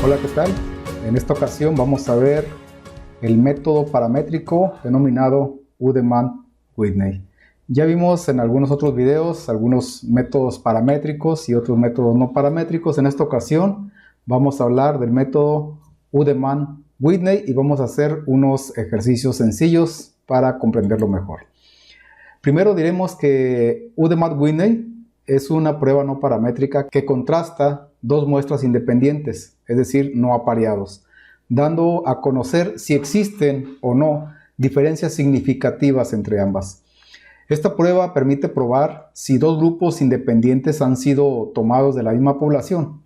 Hola, ¿qué tal? En esta ocasión vamos a ver el método paramétrico denominado Udemann-Whitney. Ya vimos en algunos otros videos algunos métodos paramétricos y otros métodos no paramétricos. En esta ocasión vamos a hablar del método Udemann-Whitney y vamos a hacer unos ejercicios sencillos para comprenderlo mejor. Primero diremos que Udemann-Whitney es una prueba no paramétrica que contrasta dos muestras independientes, es decir, no apareados, dando a conocer si existen o no diferencias significativas entre ambas. Esta prueba permite probar si dos grupos independientes han sido tomados de la misma población.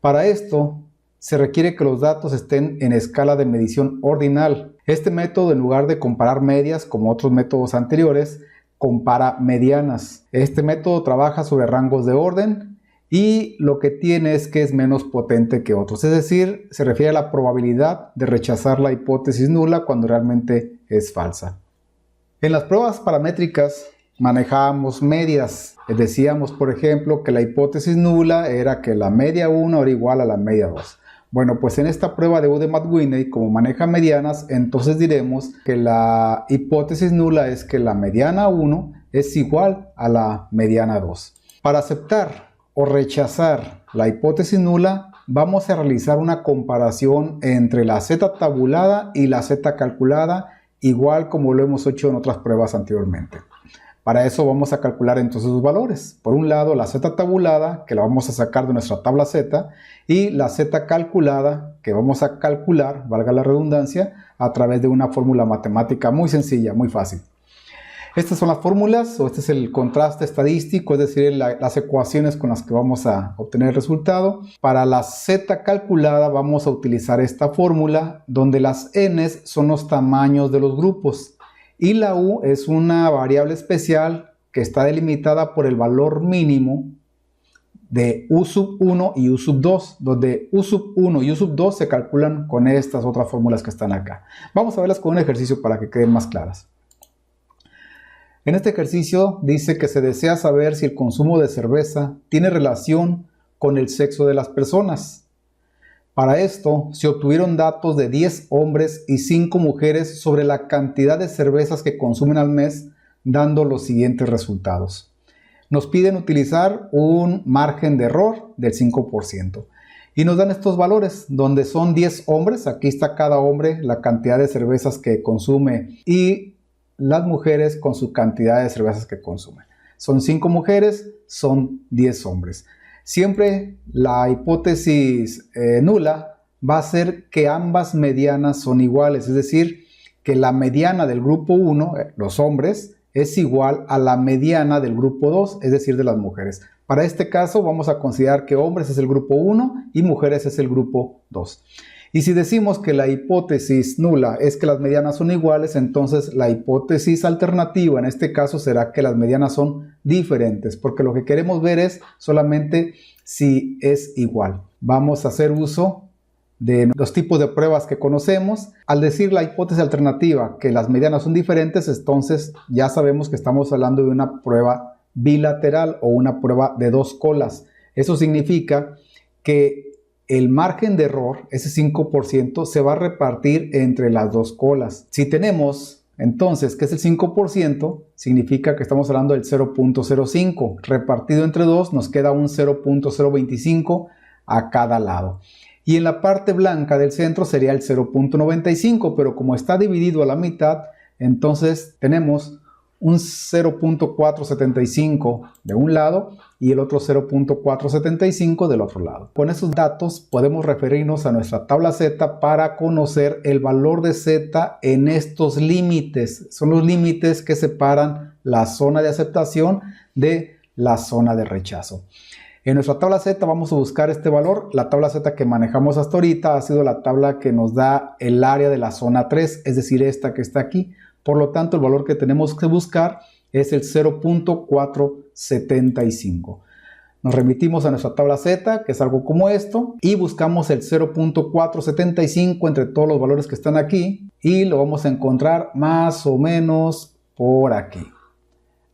Para esto, se requiere que los datos estén en escala de medición ordinal. Este método, en lugar de comparar medias como otros métodos anteriores, compara medianas. Este método trabaja sobre rangos de orden y lo que tiene es que es menos potente que otros, es decir, se refiere a la probabilidad de rechazar la hipótesis nula cuando realmente es falsa. En las pruebas paramétricas manejábamos medias. Decíamos, por ejemplo, que la hipótesis nula era que la media 1 era igual a la media 2. Bueno, pues en esta prueba de Udemann-Whitney, como maneja medianas, entonces diremos que la hipótesis nula es que la mediana 1 es igual a la mediana 2. Para aceptar o rechazar la hipótesis nula, vamos a realizar una comparación entre la z tabulada y la z calculada, igual como lo hemos hecho en otras pruebas anteriormente. Para eso vamos a calcular entonces los valores. Por un lado la z tabulada, que la vamos a sacar de nuestra tabla z, y la z calculada, que vamos a calcular, valga la redundancia, a través de una fórmula matemática muy sencilla, muy fácil. Estas son las fórmulas, o este es el contraste estadístico, es decir, las ecuaciones con las que vamos a obtener el resultado. Para la z calculada vamos a utilizar esta fórmula, donde las n's son los tamaños de los grupos. Y la u es una variable especial que está delimitada por el valor mínimo de u sub 1 y u sub 2, donde u sub 1 y u sub 2 se calculan con estas otras fórmulas que están acá. Vamos a verlas con un ejercicio para que queden más claras. En este ejercicio dice que se desea saber si el consumo de cerveza tiene relación con el sexo de las personas. Para esto se obtuvieron datos de 10 hombres y 5 mujeres sobre la cantidad de cervezas que consumen al mes, dando los siguientes resultados. Nos piden utilizar un margen de error del 5% y nos dan estos valores, donde son 10 hombres, aquí está cada hombre, la cantidad de cervezas que consume, y las mujeres con su cantidad de cervezas que consumen. Son 5 mujeres, son 10 hombres. Siempre la hipótesis nula va a ser que ambas medianas son iguales, es decir, que la mediana del grupo 1, los hombres, es igual a la mediana del grupo 2, es decir, de las mujeres. Para este caso vamos a considerar que hombres es el grupo 1 y mujeres es el grupo 2. Y si decimos que la hipótesis nula es que las medianas son iguales, entonces la hipótesis alternativa en este caso será que las medianas son diferentes, porque lo que queremos ver es solamente si es igual. Vamos a hacer uso de los tipos de pruebas que conocemos. Al decir la hipótesis alternativa que las medianas son diferentes, entonces ya sabemos que estamos hablando de una prueba bilateral o una prueba de dos colas. Eso significa que el margen de error, ese 5%, se va a repartir entre las dos colas. Si tenemos entonces que es el 5%, significa que estamos hablando del 0.05. Repartido entre dos nos queda un 0.025 a cada lado. Y en la parte blanca del centro sería el 0.95, pero como está dividido a la mitad, entonces tenemos un 0.475 de un lado y el otro 0.475 del otro lado. Con esos datos podemos referirnos a nuestra tabla Z para conocer el valor de Z en estos límites. Son los límites que separan la zona de aceptación de la zona de rechazo. En nuestra tabla Z vamos a buscar este valor. La tabla Z que manejamos hasta ahorita ha sido la tabla que nos da el área de la zona 3, es decir, esta que está aquí. Por lo tanto, el valor que tenemos que buscar es el 0.475. Nos remitimos a nuestra tabla Z, que es algo como esto, y buscamos el 0.475 entre todos los valores que están aquí, y lo vamos a encontrar más o menos por aquí.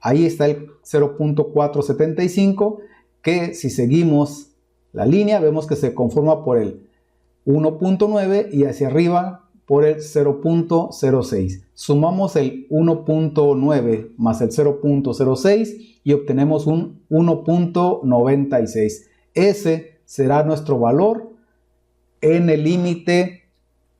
Ahí está el 0.475, que si seguimos la línea, vemos que se conforma por el 1.9 y hacia arriba por el 0.06. Sumamos el 1.9 más el 0.06 y obtenemos un 1.96. Ese será nuestro valor en el límite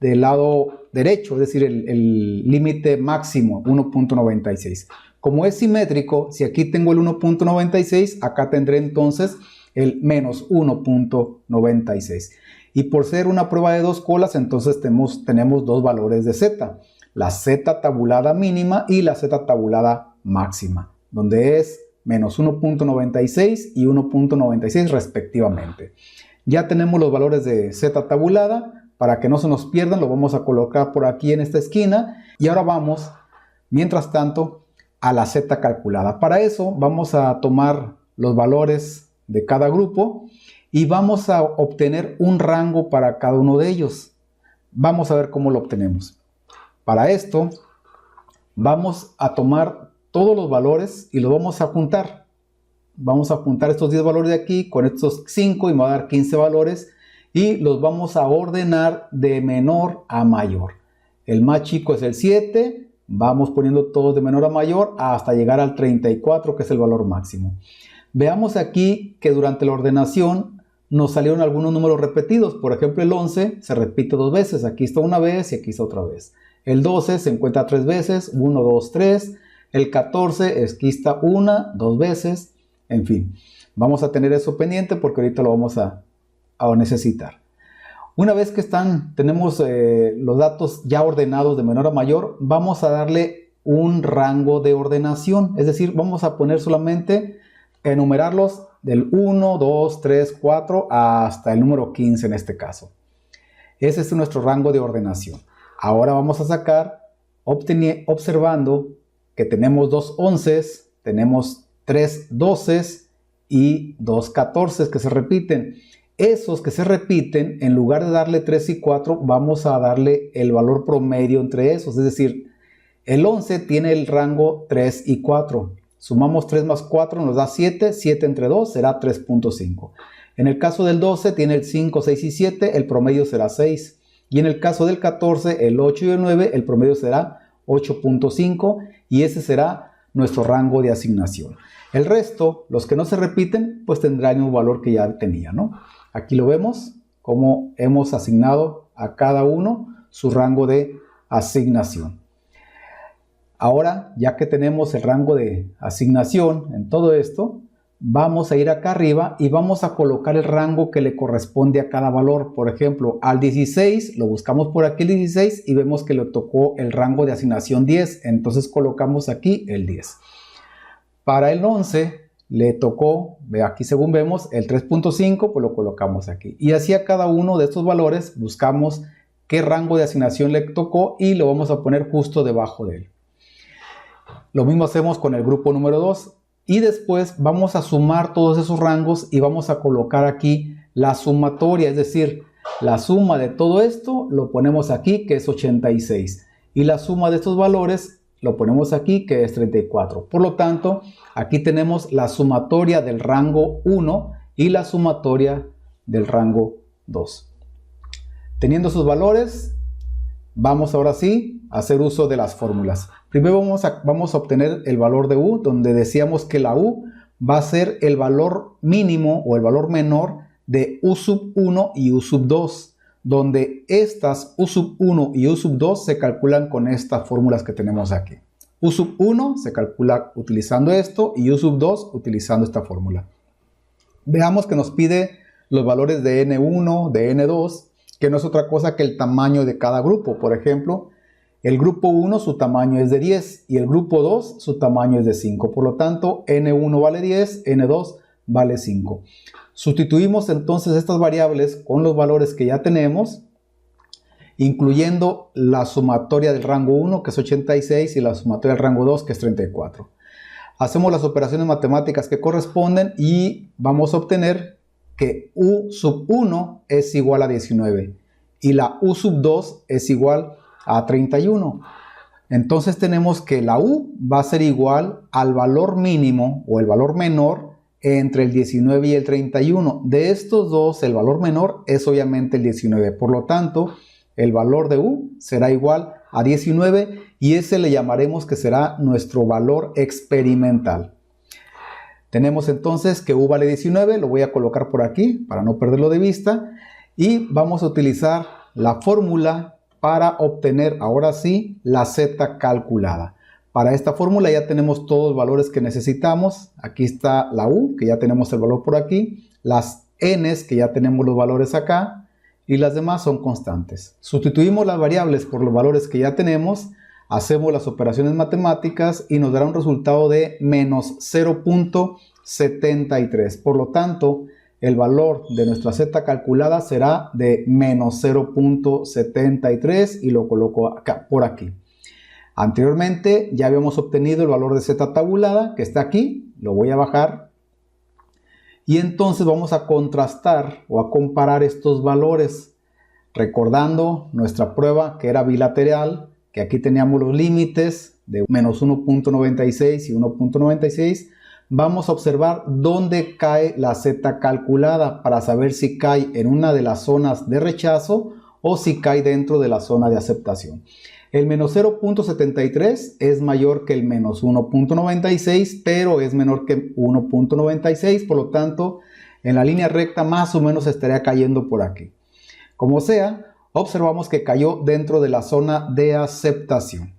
del lado derecho, es decir, el límite máximo, 1.96. Como es simétrico, si aquí tengo el 1.96, acá tendré entonces el menos 1.96. Y por ser una prueba de dos colas, entonces tenemos dos valores de z, la z tabulada mínima y la z tabulada máxima, donde es menos 1.96 y 1.96 respectivamente. Ya tenemos los valores de z tabulada. Para que no se nos pierdan, lo vamos a colocar por aquí en esta esquina. Y ahora vamos, mientras tanto, a la z calculada. Para eso vamos a tomar los valores de cada grupo y vamos a obtener un rango para cada uno de ellos. Vamos a ver cómo lo obtenemos. Para esto, vamos a tomar todos los valores y los vamos a juntar. Vamos a juntar estos 10 valores de aquí con estos 5 y me va a dar 15 valores. Y los vamos a ordenar de menor a mayor. El más chico es el 7, vamos poniendo todos de menor a mayor hasta llegar al 34, que es el valor máximo. Veamos aquí que durante la ordenación nos salieron algunos números repetidos. Por ejemplo, el 11 se repite dos veces, aquí está una vez y aquí está otra vez. El 12 se encuentra tres veces, 1, 2, 3. El 14 aquí está una, dos veces, en fin. Vamos a tener eso pendiente porque ahorita lo vamos a necesitar. Una vez que tenemos los datos ya ordenados de menor a mayor, vamos a darle un rango de ordenación, es decir, vamos a poner solamente, enumerarlos del 1, 2, 3, 4 hasta el número 15 en este caso. Ese es nuestro rango de ordenación. Ahora vamos a sacar, observando que tenemos dos 11, tenemos tres 12 y dos 14 que se repiten. Esos que se repiten, en lugar de darle 3 y 4, vamos a darle el valor promedio entre esos. Es decir, el 11 tiene el rango 3 y 4. Sumamos 3 más 4 nos da 7. 7 entre 2 será 3.5. En el caso del 12 tiene el 5, 6 y 7. El promedio será 6. Y en el caso del 14, el 8 y el 9, el promedio será 8.5. Y ese será nuestro rango de asignación. El resto, los que no se repiten, pues tendrán un valor que ya tenía, ¿no? Aquí lo vemos, cómo hemos asignado a cada uno su rango de asignación. Ahora, ya que tenemos el rango de asignación en todo esto, vamos a ir acá arriba y vamos a colocar el rango que le corresponde a cada valor. Por ejemplo, al 16, lo buscamos por aquí el 16 y vemos que le tocó el rango de asignación 10. Entonces colocamos aquí el 10. Para el 11 le tocó, aquí según vemos, el 3.5, pues lo colocamos aquí. Y así a cada uno de estos valores buscamos qué rango de asignación le tocó y lo vamos a poner justo debajo de él. Lo mismo hacemos con el grupo número 2 y después vamos a sumar todos esos rangos y vamos a colocar aquí la sumatoria, es decir, la suma de todo esto lo ponemos aquí, que es 86, y la suma de estos valores lo ponemos aquí, que es 34. Por lo tanto, aquí tenemos la sumatoria del rango 1 y la sumatoria del rango 2. Teniendo sus valores, vamos ahora sí a hacer uso de las fórmulas. Primero vamos a obtener el valor de U, donde decíamos que la U va a ser el valor mínimo o el valor menor de U sub 1 y U sub 2. Donde estas U sub 1 y U sub 2 se calculan con estas fórmulas que tenemos aquí. U sub 1 se calcula utilizando esto y U sub 2 utilizando esta fórmula. Veamos que nos pide los valores de N1, de N2, que no es otra cosa que el tamaño de cada grupo. Por ejemplo, el grupo 1 su tamaño es de 10 y el grupo 2 su tamaño es de 5. Por lo tanto, N1 vale 10, N2 vale 5. Sustituimos entonces estas variables con los valores que ya tenemos, incluyendo la sumatoria del rango 1, que es 86, y la sumatoria del rango 2, que es 34. Hacemos las operaciones matemáticas que corresponden y vamos a obtener que U sub 1 es igual a 19 y la U sub 2 es igual a 31. Entonces tenemos que la U va a ser igual al valor mínimo o el valor menor entre el 19 y el 31. De estos dos, el valor menor es obviamente el 19. Por lo tanto, el valor de U será igual a 19 y ese le llamaremos que será nuestro valor experimental. Tenemos entonces que U vale 19, lo voy a colocar por aquí para no perderlo de vista y vamos a utilizar la fórmula para obtener ahora sí la Z calculada. Para esta fórmula ya tenemos todos los valores que necesitamos. Aquí está la U, que ya tenemos el valor por aquí, las N's, que ya tenemos los valores acá, y las demás son constantes. Sustituimos las variables por los valores que ya tenemos, hacemos las operaciones matemáticas y nos dará un resultado de menos 0.73. Por lo tanto, el valor de nuestra Z calculada será de menos 0.73 y lo coloco acá, por aquí. Anteriormente ya habíamos obtenido el valor de Z tabulada, que está aquí, lo voy a bajar. Y entonces vamos a contrastar o a comparar estos valores, recordando nuestra prueba que era bilateral, que aquí teníamos los límites de menos 1.96 y 1.96. Vamos a observar dónde cae la Z calculada para saber si cae en una de las zonas de rechazo o si cae dentro de la zona de aceptación. El menos 0.73 es mayor que el menos 1.96, pero es menor que 1.96, por lo tanto, en la línea recta más o menos estaría cayendo por aquí. Como sea, observamos que cayó dentro de la zona de aceptación.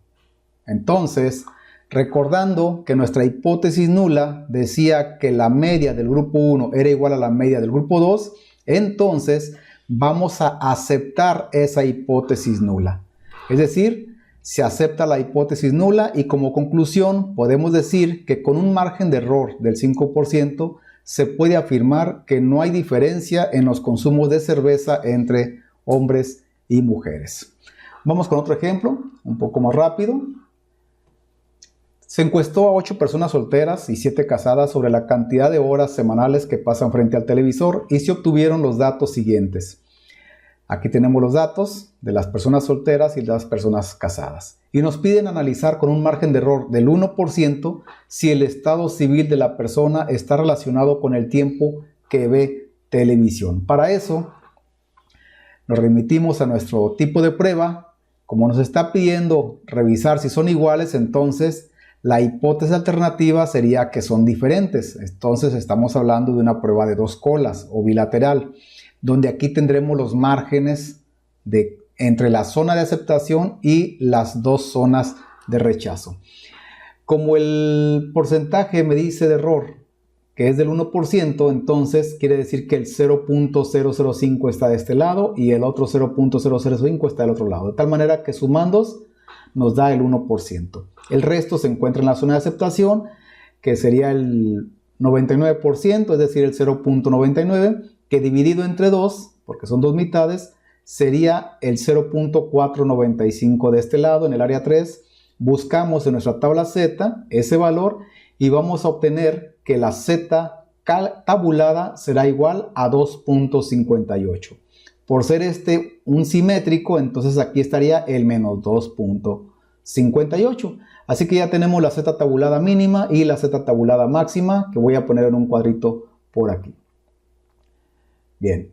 Entonces, recordando que nuestra hipótesis nula decía que la media del grupo 1 era igual a la media del grupo 2, entonces vamos a aceptar esa hipótesis nula. Es decir, se acepta la hipótesis nula y como conclusión podemos decir que con un margen de error del 5% se puede afirmar que no hay diferencia en los consumos de cerveza entre hombres y mujeres. Vamos con otro ejemplo, un poco más rápido. Se encuestó a 8 personas solteras y 7 casadas sobre la cantidad de horas semanales que pasan frente al televisor y se obtuvieron los datos siguientes. Aquí tenemos los datos de las personas solteras y de las personas casadas. Y nos piden analizar con un margen de error del 1% si el estado civil de la persona está relacionado con el tiempo que ve televisión. Para eso, nos remitimos a nuestro tipo de prueba. Como nos está pidiendo revisar si son iguales, entonces la hipótesis alternativa sería que son diferentes. Entonces estamos hablando de una prueba de dos colas o bilateral, donde aquí tendremos los márgenes entre la zona de aceptación y las dos zonas de rechazo. Como el porcentaje me dice de error que es del 1%, entonces quiere decir que el 0.005 está de este lado y el otro 0.005 está del otro lado. De tal manera que sumandos nos da el 1%. El resto se encuentra en la zona de aceptación, que sería el 99%, es decir, el 0.99%, que dividido entre 2, porque son dos mitades, sería el 0.495 de este lado, en el área 3. Buscamos en nuestra tabla Z ese valor y vamos a obtener que la Z tabulada será igual a 2.58. Por ser este un simétrico, entonces aquí estaría el menos 2.58. Así que ya tenemos la Z tabulada mínima y la Z tabulada máxima, que voy a poner en un cuadrito por aquí. Bien,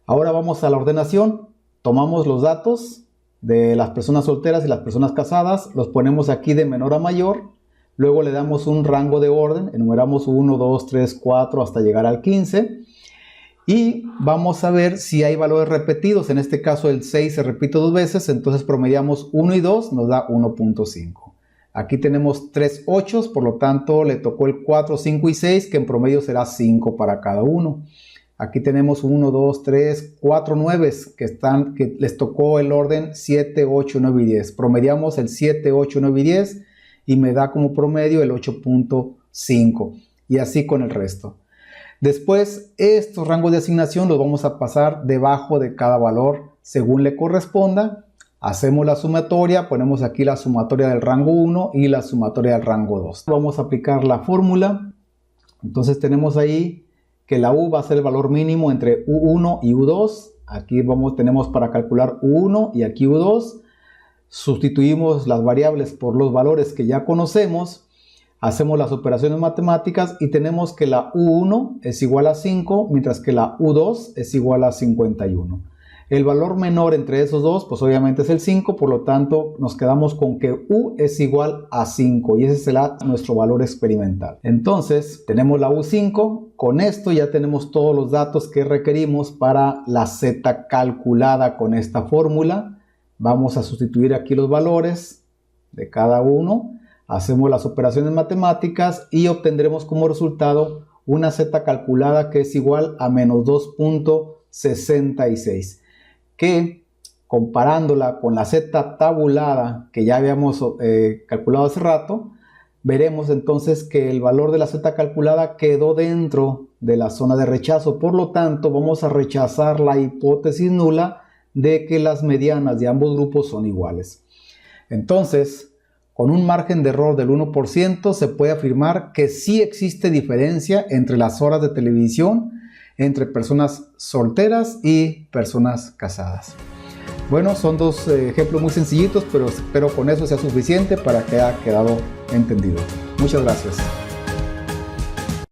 ahora vamos a la ordenación. Tomamos los datos de las personas solteras y las personas casadas, los ponemos aquí de menor a mayor, luego le damos un rango de orden, enumeramos 1, 2, 3, 4 hasta llegar al 15 y vamos a ver si hay valores repetidos. En este caso el 6 se repite dos veces, entonces promediamos 1 y 2, nos da 1.5. Aquí tenemos 3 8, por lo tanto le tocó el 4, 5 y 6, que en promedio será 5 para cada uno. Aquí tenemos 1, 2, 3, 4 9 que les tocó el orden 7, 8, 9 y 10. Promediamos el 7, 8, 9 y 10 y me da como promedio el 8.5 y así con el resto. Después estos rangos de asignación los vamos a pasar debajo de cada valor según le corresponda. Hacemos la sumatoria, ponemos aquí la sumatoria del rango 1 y la sumatoria del rango 2. Vamos a aplicar la fórmula. Entonces tenemos ahí que la U va a ser el valor mínimo entre U1 y U2. Aquí tenemos para calcular U1 y aquí U2. Sustituimos las variables por los valores que ya conocemos. Hacemos las operaciones matemáticas y tenemos que la U1 es igual a 5, mientras que la U2 es igual a 51. El valor menor entre esos dos, pues obviamente es el 5, por lo tanto nos quedamos con que U es igual a 5 y ese será nuestro valor experimental. Entonces tenemos la U5, con esto ya tenemos todos los datos que requerimos para la Z calculada con esta fórmula. Vamos a sustituir aquí los valores de cada uno, hacemos las operaciones matemáticas y obtendremos como resultado una Z calculada que es igual a menos 2.66. Que comparándola con la Z tabulada que ya habíamos calculado hace rato, veremos entonces que el valor de la Z calculada quedó dentro de la zona de rechazo. Por lo tanto, vamos a rechazar la hipótesis nula de que las medianas de ambos grupos son iguales. Entonces, con un margen de error del 1%, se puede afirmar que sí existe diferencia entre las horas de televisión entre personas solteras y personas casadas. Bueno, son dos ejemplos muy sencillitos, pero espero con eso sea suficiente para que haya quedado entendido. Muchas gracias.